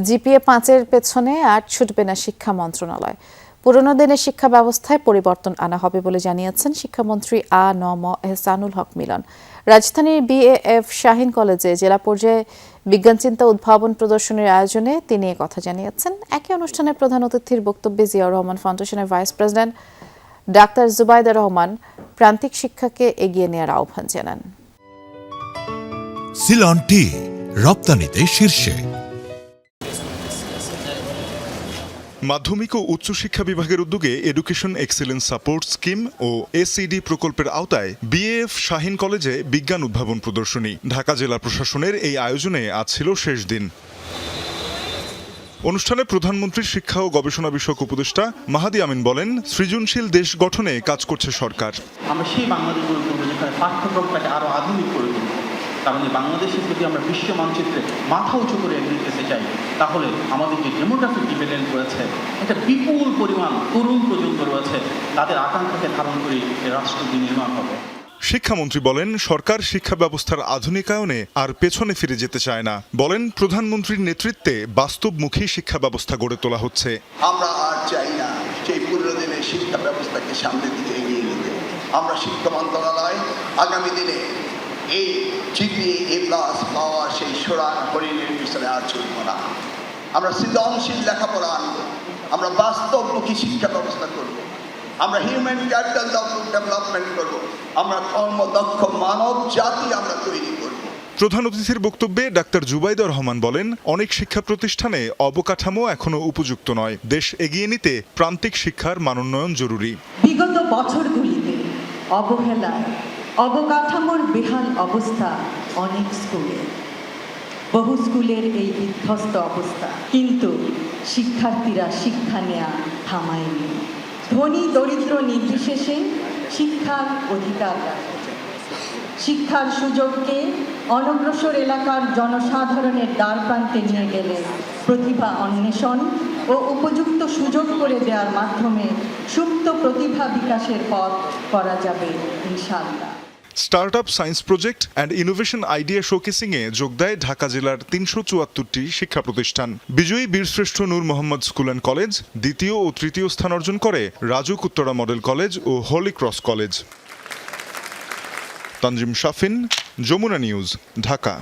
GPA ৫-এর পেছনে আর ছুটবে না শিক্ষা মন্ত্রণালয়। পুরনো দিনের শিক্ষা ব্যবস্থায় পরিবর্তন আনা হবে বলে জানিয়েছেন শিক্ষামন্ত্রী আ.ন.ম এহসানুল হক মিলন। রাজধানীর বিএএফ শাহীন কলেজে জেলা পর্যায়ে বিজ্ঞান চিন্তা উদ্ভাবন প্রদর্শনীর আয়োজনে তিনি একথা জানিয়েছেন। একই অনুষ্ঠানে প্রধান অতিথির বক্তব্যে জিয়াউর রহমান ফাউন্ডেশনের vice president doctor Zubaida Rahman প্রান্তিক শিক্ষাকে এগিয়ে নেওয়ার আহ্বান জানান। সিলন টি রপ্তানিতে শীর্ষে। মাধ্যমিক ও উচ্চশিক্ষা বিভাগের উদ্যোগে এডুকেশন এক্সিলেন্স সাপোর্ট স্কিম ও এসিডি প্রকল্পের আওতায় বিএএফ শাহীন কলেজে বিজ্ঞান উদ্ভাবন প্রদর্শনী। ঢাকা জেলা প্রশাসনের এই আয়োজনে আজ ছিল শেষ দিন। অনুষ্ঠানে প্রধানমন্ত্রীর শিক্ষা ও গবেষণা বিষয়ক উপদেষ্টা মাহাদি আমিন বলেন, সৃজনশীল দেশ গঠনে কাজ করছে সরকার। আমরা সেই বাংলাদেশ গড়ে তুলব যেখানে পাঠ্যক্রমটাকে আরো আধুনিক করে তুলব। কারণ এই বাংলাদেশের প্রতি আমরা বিশ্ব মানচিত্রে মাথা উঁচু করে এগিয়ে যেতে চাই, তাহলে আমাদের যে ডেমোগ্রাফিক ডিভিডেন্ড রয়েছে, একটা বিপুল পরিমাণ তরুণ প্রজন্ম রয়েছে, তাদের আকাঙ্ক্ষাকে ধারণ করে এই রাষ্ট্র বিনির্মাণ হবে। শিক্ষামন্ত্রী বলেন, সরকার শিক্ষা ব্যবস্থার আধুনিকায়নে আর পেছনে ফিরে যেতে চায় না। বলেন, প্রধানমন্ত্রীর নেতৃত্বে বাস্তবমুখী শিক্ষা ব্যবস্থা গড়ে তোলা হচ্ছে। আমরা আর চাই না সেই পুরনো দিনের শিক্ষা ব্যবস্থাকে সামনের দিকে এগিয়ে নিতে। আমরা শিক্ষা মন্ত্রণালয় আগামী দিনে এই জিপিএ+ পাওয়া সেই সোনার হরিণের পিছনে আর চলব না। আমরা সৃজনশীল লেখাপড়া আনব, আমরা বাস্তবমুখী শিক্ষা ব্যবস্থা করব, আমরা হিউম্যান ক্যাপিটাল ডেভেলপমেন্ট করব, আমরা কর্মদক্ষ মানব জাতি আমরা তৈরি করব। প্রধান অতিথির বক্তব্যে ডাক্তার জুবাইদা রহমান বলেন, অনেক শিক্ষা প্রতিষ্ঠানে অবকাঠামো এখনো উপযুক্ত নয়। দেশ এগিয়ে নিতে প্রান্তিক শিক্ষার মানোন্নয়ন জরুরি। বিগত বছরগুলিতে অবহেলায় অবকাঠামোর বেহাল অবস্থা অনেক স্কুলে, বহু স্কুলের এই বিধ্বস্ত অবস্থা, কিন্তু শিক্ষার্থীরা শিক্ষা নেয়া থামায়নি। ধনী দরিদ্র নির্বিশেষে শিক্ষার অধিকার রাখে। শিক্ষার সুযোগকে অনগ্রসর এলাকার জনসাধারণের দ্বার প্রান্তে নিয়ে গেলে প্রতিভা অন্বেষণ ও উপযুক্ত সুযোগ করে দেওয়ার মাধ্যমে সুপ্ত প্রতিভা বিকাশের পথ করা যাবে ইনশাআল্লাহ। Startup science project and innovation idea শোকেসিংয়ে যোগ দেয় ঢাকা জেলার ৩৭৪টি শিক্ষা প্রতিষ্ঠান। বিজয়ী বীরশ্রেষ্ঠ Noor Mohammad School and College দ্বিতীয় ও তৃতীয় স্থান অর্জন করে রাজুক উত্তরা মডেল কলেজ ও Holy Cross College. Tanzim Shafin, Jamuna News, Dhaka.